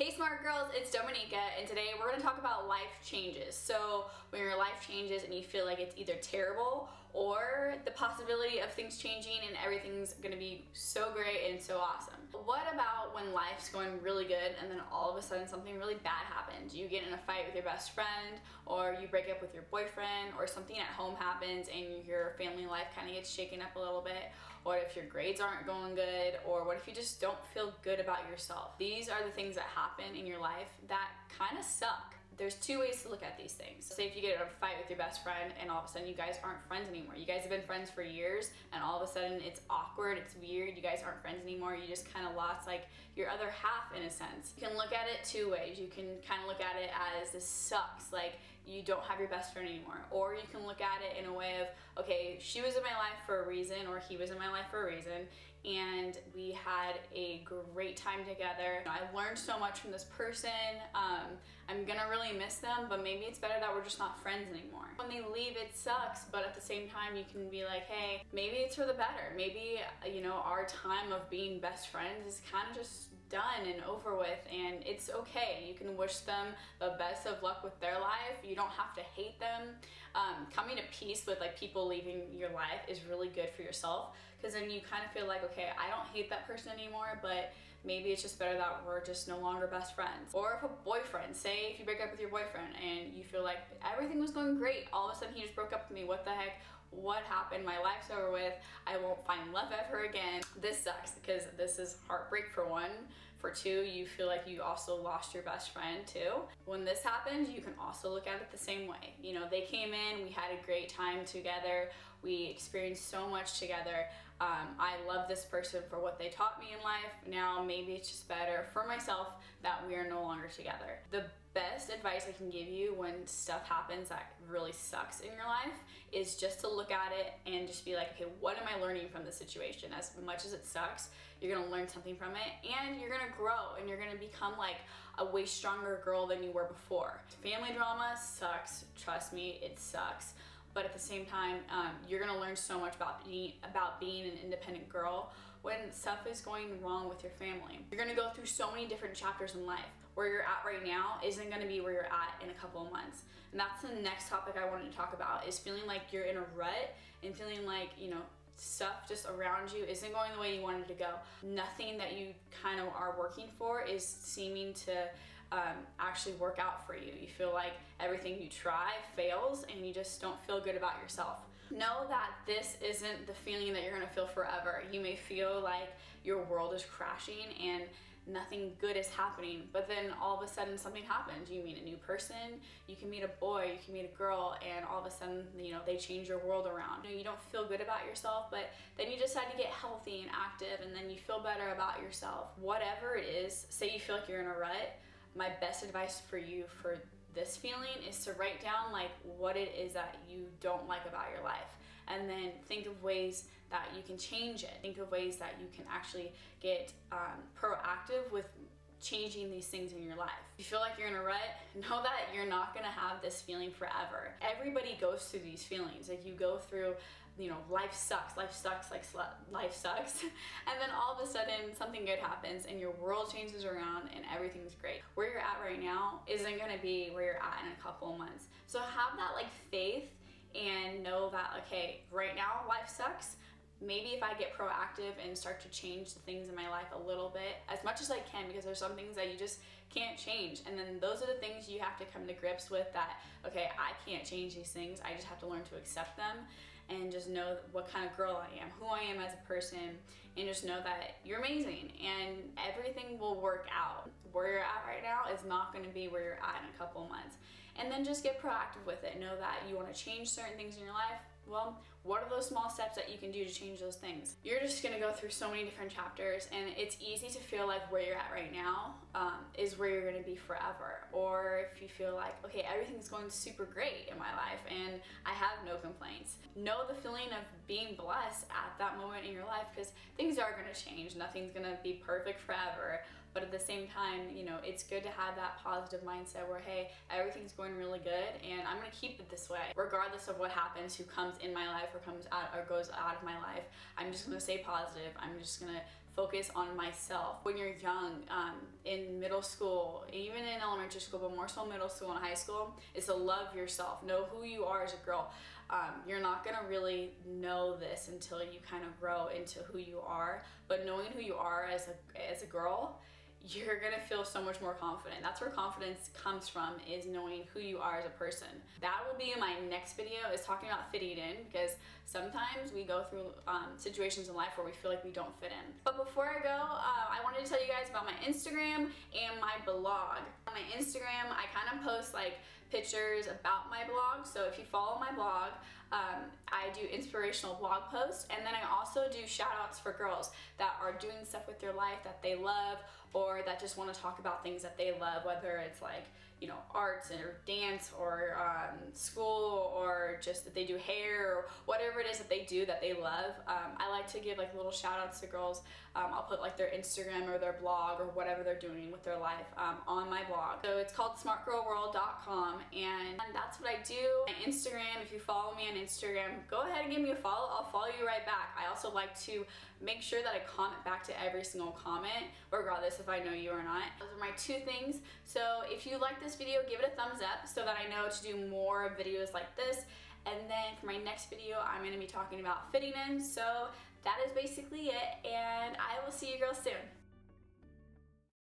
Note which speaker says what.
Speaker 1: Hey smart girls, it's Dominica, and today we're going to talk about life changes. So when your life changes and you feel like it's either terrible or the possibility of things changing and everything's going to be so great and so awesome. What about when life's going really good and then all of a sudden something really bad happens? You get in a fight with your best friend, or you break up with your boyfriend, or something at home happens and your family life kind of gets shaken up a little bit. Or if your grades aren't going good, or what if you just don't feel good about yourself? These are the things that happen in your life that kind of suck. There's two ways to look at these things. Say if you get in a fight with your best friend and all of a sudden you guys aren't friends anymore. You guys have been friends for years and all of a sudden it's awkward, it's weird, you guys aren't friends anymore. You just kind of lost like your other half in a sense. You can look at it two ways. You can kind of look at it as this sucks, like you don't have your best friend anymore. Or you can look at it in a way of, okay, she was in my life for a reason, or he was in my life for a reason, and we had a great time together. I learned so much from this person. I'm gonna really miss them, but maybe it's better that we're just not friends anymore. When they leave, it sucks, but at the same time, you can be like, hey, maybe it's for the better. Maybe, you know, our time of being best friends is kind of just done and over with, and it's okay. You can wish them the best of luck with their life. You don't have to hate them. Coming to peace with like people leaving your life is really good for yourself, because then you kind of feel like, okay, I don't hate that person anymore, but maybe it's just better that we're just no longer best friends. Or if a boyfriend, say if you break up with your boyfriend and you feel like everything was going great, all of a sudden he just broke up with me, what the heck? What happened? My life's over with. I won't find love ever again. This sucks because this is heartbreak for one. For two, you feel like you also lost your best friend too. When this happens, you can also look at it the same way. You know, they came in, we had a great time together, we experienced so much together. I love this person for what they taught me in life. Now maybe it's just better for myself that we are no longer together. The best advice I can give you when stuff happens that really sucks in your life is just to look at it and just be like, okay, what am I learning from this situation? As much as it sucks, you're gonna learn something from it, and you're gonna grow, and you're gonna become like a way stronger girl than you were before. Family drama sucks, trust me, it sucks. But at the same time, you're gonna learn so much about being an independent girl when stuff is going wrong with your family. You're gonna go through so many different chapters in life. Where you're at right now isn't gonna be where you're at in a couple of months. And that's the next topic I wanted to talk about, is feeling like you're in a rut and feeling like, you know, stuff just around you isn't going the way you wanted to go. Nothing that you kind of are working for is seeming to actually work out for you. You feel like everything you try fails and you just don't feel good about yourself. Know that this isn't the feeling that you're gonna feel forever. You may feel like your world is crashing and nothing good is happening, but then all of a sudden something happens. You meet a new person, you can meet a boy, you can meet a girl, and all of a sudden, you know, they change your world around. You know, you don't feel good about yourself, but then you decide to get healthy and active, and then you feel better about yourself. Whatever it is, say you feel like you're in a rut, my best advice for you for this feeling is to write down like what it is that you don't like about your life, and then think of ways that you can change it. Think of ways that you can actually get proactive with changing these things in your life. If you feel like you're in a rut, know that you're not gonna have this feeling forever. Everybody goes through these feelings. Like you go through, you know, life sucks, like life sucks. And then all of a sudden something good happens and your world changes around and everything's great. Where you're at right now isn't gonna be where you're at in a couple of months. So have that like faith and know that, okay, right now life sucks. Maybe if I get proactive and start to change the things in my life a little bit, as much as I can, because there's some things that you just can't change. And then those are the things you have to come to grips with, that, okay, I can't change these things. I just have to learn to accept them and just know what kind of girl I am, who I am as a person, and just know that you're amazing and everything will work out. Where you're at right now is not going to be where you're at in a couple of months. And then just get proactive with it. Know that you want to change certain things in your life. Well, what are those small steps that you can do to change those things? You're just gonna go through so many different chapters, and it's easy to feel like where you're at right now is where you're gonna be forever. Or if you feel like, okay, everything's going super great in my life and I have no complaints. Know the feeling of being blessed at that moment in your life, because things are gonna change. Nothing's gonna be perfect forever. But at the same time, you know, it's good to have that positive mindset where, hey, everything's going really good and I'm gonna keep it this way. Regardless of what happens, who comes in my life or comes out or goes out of my life, I'm just gonna stay positive. I'm just gonna focus on myself. When you're young, in middle school, even in elementary school, but more so middle school and high school, is to love yourself, know who you are as a girl. You're not gonna really know this until you kind of grow into who you are, but knowing who you are as a girl, you're gonna feel so much more confident. That's where confidence comes from, is knowing who you are as a person. That will be in my next video, is talking about fitting in, because sometimes we go through situations in life where we feel like we don't fit in. But before I go, I wanted to tell you guys about my Instagram and my blog. On my Instagram, I kind of post like pictures about my blog, so if you follow my blog, I do inspirational blog posts, and then I also do shout outs for girls that are doing stuff with their life that they love, or that just want to talk about things that they love, whether it's like, you know, arts or dance or school, or just that they do hair, or whatever it is that they do that they love. I like to give like little shout outs to girls. I'll put like their Instagram or their blog or whatever they're doing with their life on my blog. So it's called SmartGirlWorld.com, and that's what I do. My Instagram, if you follow me on Instagram, go ahead and give me a follow. I'll follow you right back. I also like to make sure that I comment back to every single comment, regardless if I know you or not. Those are my 2 things. So if you like this video, give it a thumbs up so that I know to do more videos like this. And then for my next video, I'm going to be talking about fitting in. So that is basically it, and I will see you girls soon.